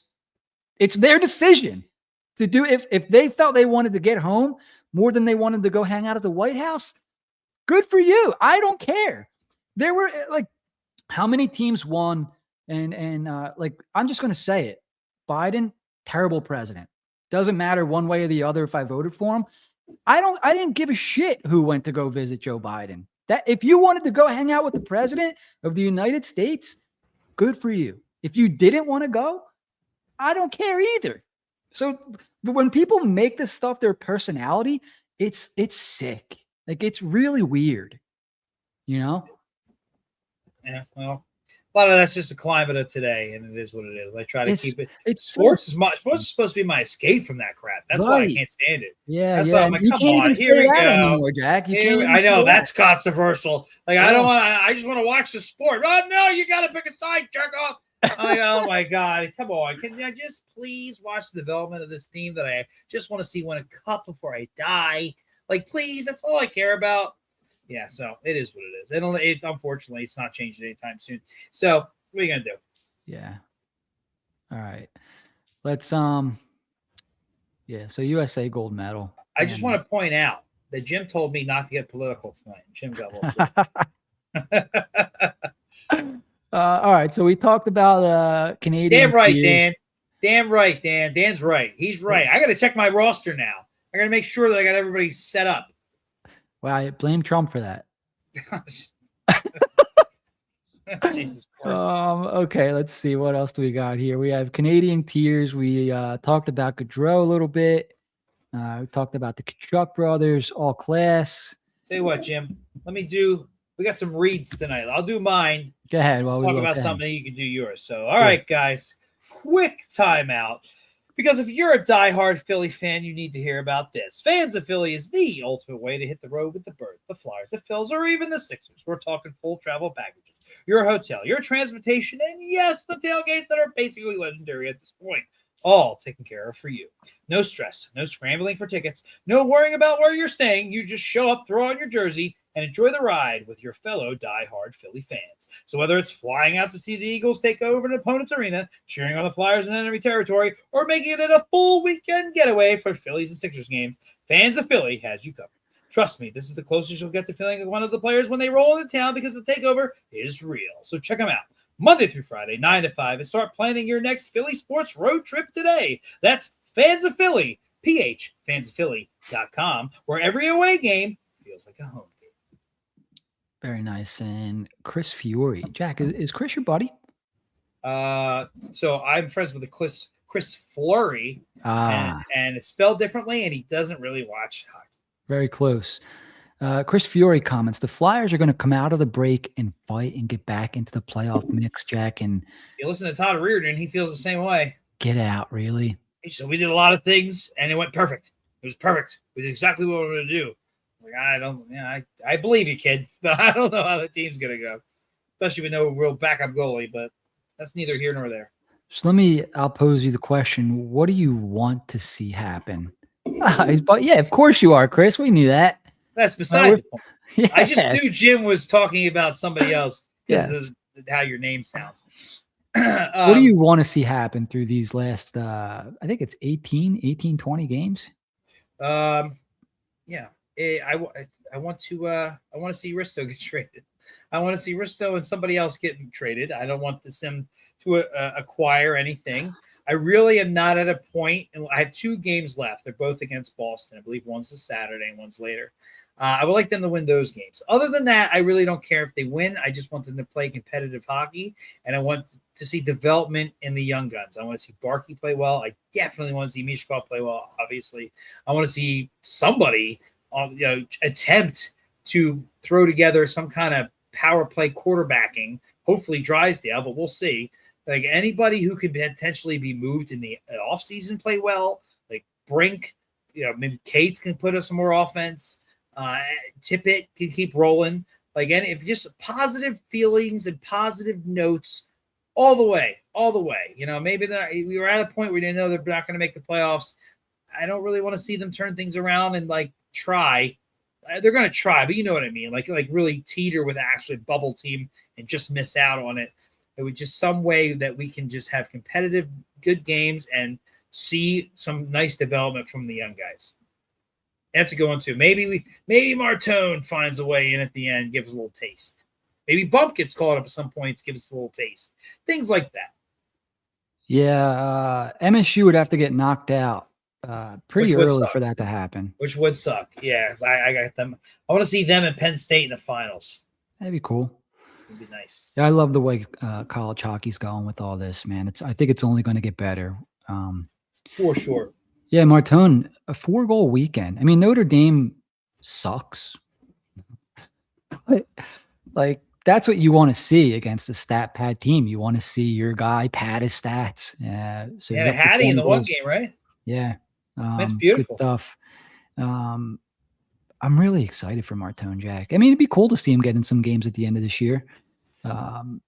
their decision to do. If they felt they wanted to get home more than they wanted to go hang out at the White House, good for you. I don't care. There were like, how many teams won? And like, I'm just going to say it. Biden, terrible president. Doesn't matter one way or the other if I voted for him. I didn't give a shit who went to go visit Joe Biden. That if you wanted to go hang out with the president of the United States, good for you. If you didn't want to go, I don't care either. So when people make this stuff their personality, it's sick. Like, it's really weird, you know? Yeah, well, a lot of that's just the climate of today, and it is what it is. I try to keep it. Sports is supposed to be my escape from that crap. That's why I can't stand it. Yeah, that's yeah. I'm like, you come can't on, even here say we that go. anymore, Jack. I know that's controversial. Like, I don't want. I just want to watch the sport. Oh no, you got to pick a side. Jerk off. Oh my God, come on. Can I just please watch the development of this team that I just want to see win a cup before I die? Like, please, that's all I care about. Yeah, so it is what it is. Unfortunately, it's not changing anytime soon. So what are you gonna do? Yeah. All right. Let's yeah, so USA gold medal. I just want to point out that Jim told me not to get political tonight. Jim got all right, so we talked about Canadian. Damn right, Dan. Damn right, Dan. Dan's right. He's right. I got to check my roster now. I got to make sure that I got everybody set up. Well, I blame Trump for that. Jesus Christ. Okay, let's see. What else do we got here? We have Canadian tiers. We talked about Gaudreau a little bit. We talked about the Tkachuk brothers, all class. Tell you what, Jim. We got some reads tonight. I'll do mine. Go ahead. While we talk about something, you can do yours. So, all right, guys. Quick timeout. Because if you're a diehard Philly fan, you need to hear about this. Fans of Philly is the ultimate way to hit the road with the Birds, the Flyers, the Phils, or even the Sixers. We're talking full travel packages, your hotel, your transportation, and yes, the tailgates that are basically legendary at this point. All taken care of for you. No stress, no scrambling for tickets, no worrying about where you're staying. You just show up, throw on your jersey, and enjoy the ride with your fellow diehard Philly fans. So whether it's flying out to see the Eagles take over an opponent's arena, cheering on the Flyers in enemy territory, or making it a full weekend getaway for Phillies and Sixers games, fans of Philly has you covered. Trust me, this is the closest you'll get to feeling one of the players when they roll into town, because the takeover is real. So check them out Monday through Friday, 9 to 5, and start planning your next Philly sports road trip today. That's Fans of Philly, PHFansofPhilly.com, where every away game feels like a home. Very nice. And Chris Fiore. Jack, is Chris your buddy? So I'm friends with Chris Fleury, and it's spelled differently, and he doesn't really watch hockey. Very close. Chris Fiore comments, the Flyers are going to come out of the break and fight and get back into the playoff mix, Jack. And you listen to Todd Reardon, he feels the same way. Get out, really? So we did a lot of things, and it went perfect. It was perfect. We did exactly what we were going to do. Like, I believe you, kid, but I don't know how the team's going to go, especially with no real backup goalie, but that's neither here nor there. So I'll pose you the question. What do you want to see happen? But yeah, of course you are, Chris. We knew that. That's beside the point. Yes. I just knew Jim was talking about somebody else. This is how your name sounds. What do you want to see happen through these last, I think it's 18, 20 games? Yeah. I want to see Risto get traded. I want to see Risto and somebody else getting traded. I don't want Sim to acquire anything. I really am not at a point, and I have 2 games left. They're both against Boston. I believe one's a Saturday and one's later. I would like them to win those games. Other than that, I really don't care if they win. I just want them to play competitive hockey, and I want to see development in the young guns. I want to see Barkey play well. I definitely want to see Mishkov play well, obviously. I want to see somebody attempt to throw together some kind of power play quarterbacking, hopefully Drysdale, but we'll see. Like, anybody who could potentially be moved in the offseason play well, like Brink, maybe Cates can put us some more offense. Tippett can keep rolling. Like, if just positive feelings and positive notes all the way. Maybe we were at a point where they know they're not going to make the playoffs. I don't really want to see them turn things around and try. They're going to try, but you know what I mean. Like really teeter with actually a bubble team and just miss out on it. It was just some way that we can just have competitive, good games and see some nice development from the young guys. That's a good one too. Maybe Martone finds a way in at the end, give us a little taste. Maybe Bump gets caught up at some points, give us a little taste. Things like that. Yeah, MSU would have to get knocked out pretty would early suck. for that to happen. Which would suck. Yeah, 'cause I got them. I want to see them in Penn State in the finals. That'd be cool. It'd be nice. Yeah, I love the way college hockey's going with all this, man. I think it's only going to get better. For sure. Yeah, Martone, a 4-goal weekend. I mean, Notre Dame sucks. But, like, that's what you want to see against a stat pad team. You want to see your guy pad his stats. So Yeah, Hattie in the one game, right? Yeah. That's beautiful. Good stuff. I'm really excited for Martone Jack. I mean, it'd be cool to see him get in some games at the end of this year.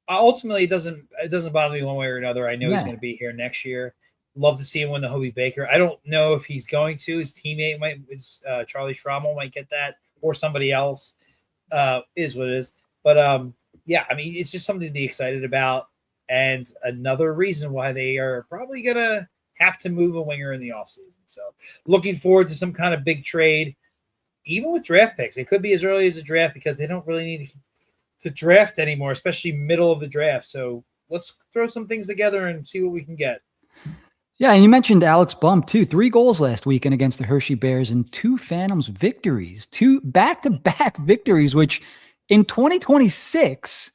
Ultimately, it doesn't bother me one way or another. I know he's going to be here next year. Love to see him win the Hobie Baker. I don't know if he's going to. His teammate Charlie Schrammel might get that, or somebody else. Is what it is. But yeah, I mean, it's just something to be excited about, and another reason why they are probably going to have to move a winger in the offseason. So looking forward to some kind of big trade, even with draft picks. It could be as early as a draft because they don't really need to draft anymore, especially middle of the draft. So let's throw some things together and see what we can get. Yeah, and you mentioned Alex Bump, too. 3 goals last weekend against the Hershey Bears and 2 Phantoms victories. 2 back-to-back victories, which in 2026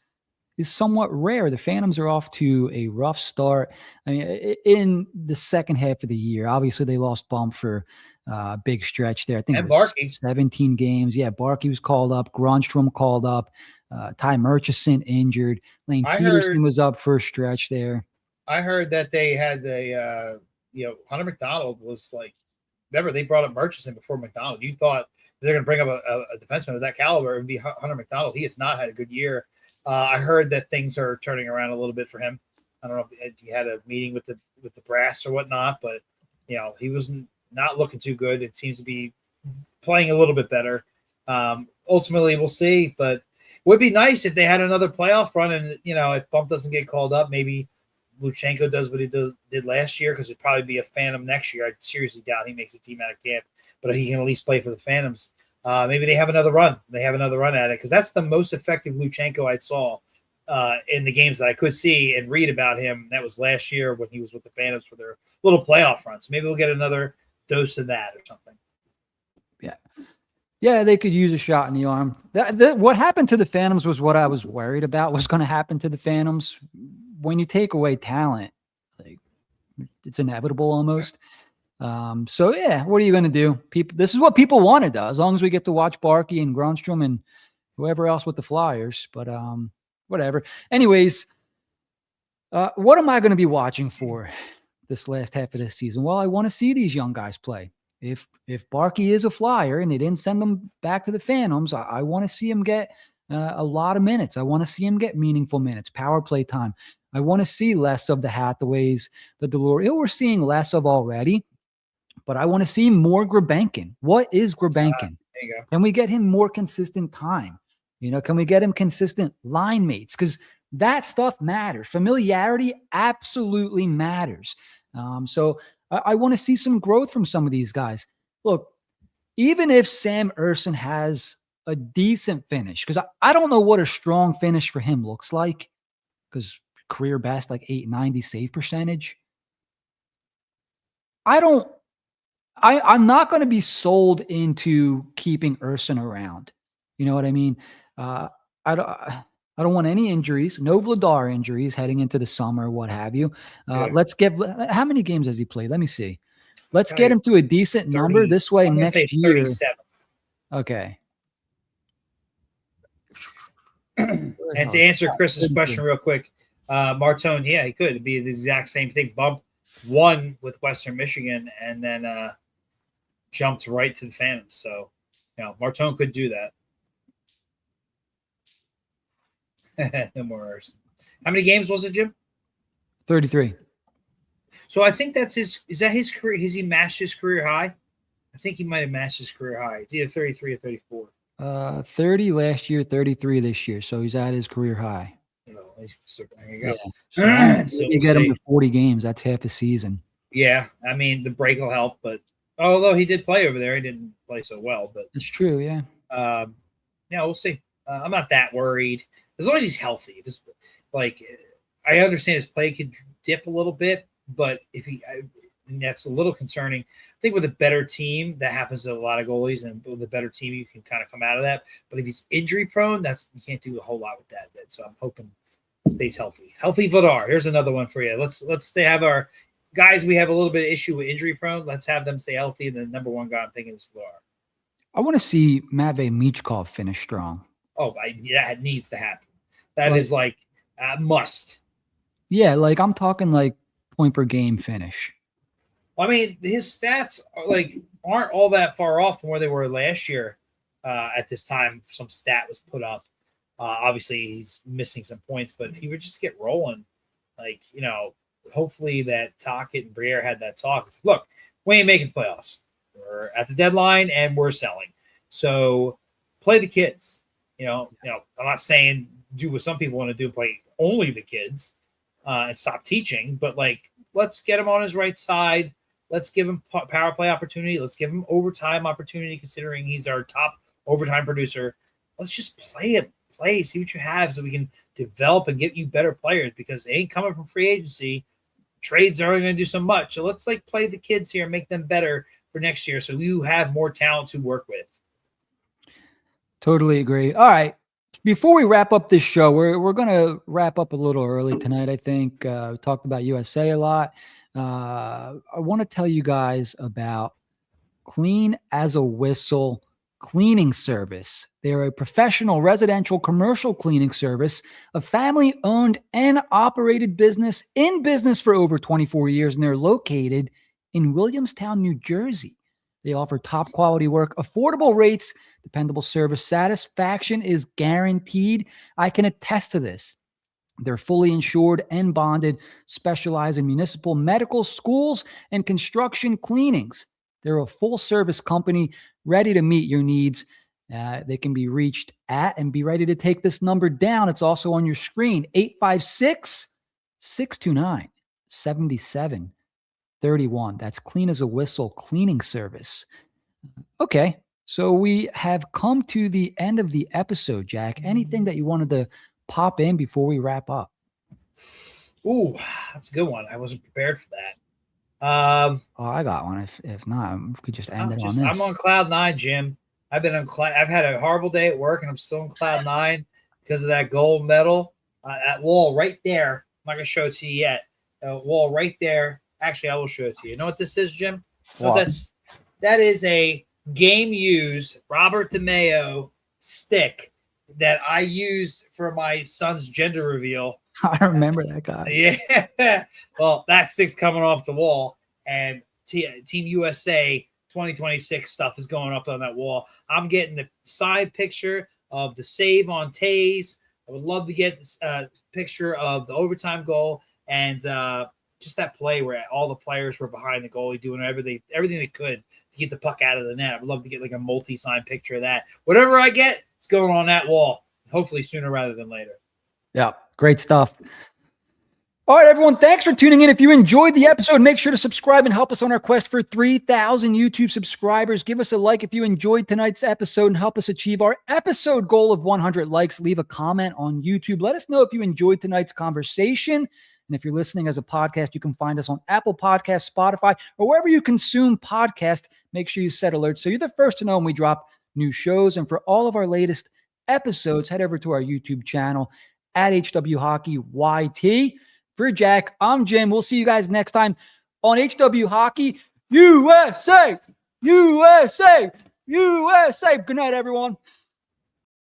is somewhat rare. The Phantoms are off to a rough start. I mean, in the second half of the year, obviously they lost Bump for a big stretch there. I think it was Barkey. 17 games. Yeah, Barkey was called up. Gronstrom called up. Ty Murchison injured. Lane Peterson was up for a stretch there. I heard that they had Hunter McDonald was like, remember they brought up Murchison before McDonald. You thought they're going to bring up a defenseman of that caliber. It would be Hunter McDonald. He has not had a good year. I heard that things are turning around a little bit for him. I don't know if he had a meeting with the brass or whatnot, but he was not looking too good. It seems to be playing a little bit better. Ultimately, we'll see. But it would be nice if they had another playoff run, and if Bump doesn't get called up, maybe Luchenko does what he did last year, because it'd probably be a Phantom next year. I seriously doubt he makes a team out of camp, but he can at least play for the Phantoms. Maybe they have another run. They have another run at it, because that's the most effective Luchenko I saw in the games that I could see and read about him. That was last year when he was with the Phantoms for their little playoff run. So maybe we'll get another dose of that or something. Yeah, they could use a shot in the arm. What happened to the Phantoms was what I was worried about was going to happen to the Phantoms. When you take away talent, like, it's inevitable almost. So yeah, what are you going to do? This is what people wanted, though, as long as we get to watch Barkey and Gronstrom and whoever else with the Flyers. But whatever. Anyways, what am I going to be watching for this last half of this season? Well, I want to see these young guys play. If Barkey is a Flyer and they didn't send him back to the Phantoms, I want to see him get a lot of minutes. I want to see him get meaningful minutes, power play time. I want to see less of the Hathaways, the Deloria. We're seeing less of already, but I want to see more Grabenkin. What is Grabenkin? Can we get him more consistent time? Can we get him consistent line mates? Because that stuff matters. Familiarity absolutely matters. So I want to see some growth from some of these guys. Look, even if Sam Ersson has a decent finish, because I don't know what a strong finish for him looks like, because career best, like 890 save percentage. I'm not going to be sold into keeping Ersson around. You know what I mean? I don't want any injuries, no Vladar injuries heading into the summer, what have you. Let's get, how many games has he played? Let me see. Let's get him to a decent number. This way next year. 37. Okay. And to answer Chris's question real quick, Martone, yeah, he could. It'd be the exact same thing. Bump won with Western Michigan and then jumped right to the Phantoms. So, Martone could do that. No more Ersson. How many games was it, Jim? 33. So I think that's his. Is that his career? Has he matched his career high? I think he might have matched his career high. It's either 33 or 34. 30 last year, 33 this year. So he's at his career high. There you go. Yeah. So you get him to 40 games. That's half a season. Yeah. I mean, the break will help, but although he did play over there, he didn't play so well. But it's true. Yeah. Yeah, we'll see. I'm not that worried as long as he's healthy. Just I understand his play could dip a little bit, but if And that's a little concerning. I think with a better team, that happens to a lot of goalies, and with a better team, you can kind of come out of that. But if he's injury prone, you can't do a whole lot with that. So I'm hoping he stays healthy. Healthy Vladar. Here's another one for you. Let's have our guys. We have a little bit of issue with injury prone. Let's have them stay healthy. And the number one guy I'm thinking is Vladar. I want to see Matvei Michkov finish strong. Oh, that needs to happen. That is like a must. Yeah, like I'm talking like point per game finish. I mean, his stats aren't all that far off from where they were last year. At this time, some stat was put up. Obviously, he's missing some points, but if he would just get rolling, hopefully that Tocchet and Briere had that talk. It's, look, we ain't making playoffs. We're at the deadline and we're selling. So play the kids. I'm not saying do what some people want to do, play only the kids and stop teaching, but let's get him on his right side. Let's give him power play opportunity. Let's give him overtime opportunity, considering he's our top overtime producer. Let's just play, see what you have so we can develop and get you better players, because they ain't coming from free agency. Trades aren't going to do so much. So let's play the kids here and make them better for next year so you have more talent to work with. Totally agree. All right. Before we wrap up this show, we're going to wrap up a little early tonight, I think. We talked about USA a lot. I want to tell you guys about Clean as a Whistle cleaning service. They're a professional residential commercial cleaning service, a family-owned and operated business in business for over 24 years, and they're located in Williamstown, New Jersey. They offer top quality work, affordable rates, dependable service. Satisfaction is guaranteed. I can attest to this. They're fully insured and bonded, specialize in municipal, medical, schools, and construction cleanings. They're a full-service company ready to meet your needs. They can be reached at, and be ready to take this number down. It's also on your screen, 856-629-7731. That's Clean as a Whistle cleaning service. Okay, so we have come to the end of the episode, Jack. Anything that you wanted to pop in before we wrap up? Ooh, that's a good one. I wasn't prepared for that. I got one. If not, we could just end it on this. I'm on cloud nine, Jim. I've had a horrible day at work, and I'm still on cloud nine because of that gold medal. That wall right there. I'm not gonna show it to you yet. Wall right there. Actually, I will show it to you. You know what this is, Jim? That is a game-used Robert DeMeo stick that I used for my son's gender reveal. I remember that guy. Yeah. Well, that stick's coming off the wall, and Team USA 2026 stuff is going up on that wall. I'm getting the side picture of the save on Taze. I would love to get a picture of the overtime goal and just that play where all the players were behind the goalie doing everything they could to get the puck out of the net. I would love to get a multi-sign picture of that. Whatever I get, it's going on that wall, hopefully sooner rather than later. Yeah, great stuff. All right, everyone, thanks for tuning in. If you enjoyed the episode, make sure to subscribe and help us on our quest for 3,000 YouTube subscribers. Give us a like if you enjoyed tonight's episode and help us achieve our episode goal of 100 likes. Leave a comment on YouTube. Let us know if you enjoyed tonight's conversation. And if you're listening as a podcast, you can find us on Apple Podcasts, Spotify, or wherever you consume podcasts. Make sure you set alerts so you're the first to know when we drop new shows. And for all of our latest episodes, head over to our YouTube channel at HW Hockey YT. For Jack, I'm Jim. We'll see you guys next time on HW Hockey USA. USA. USA. Good night, everyone.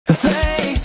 Thanks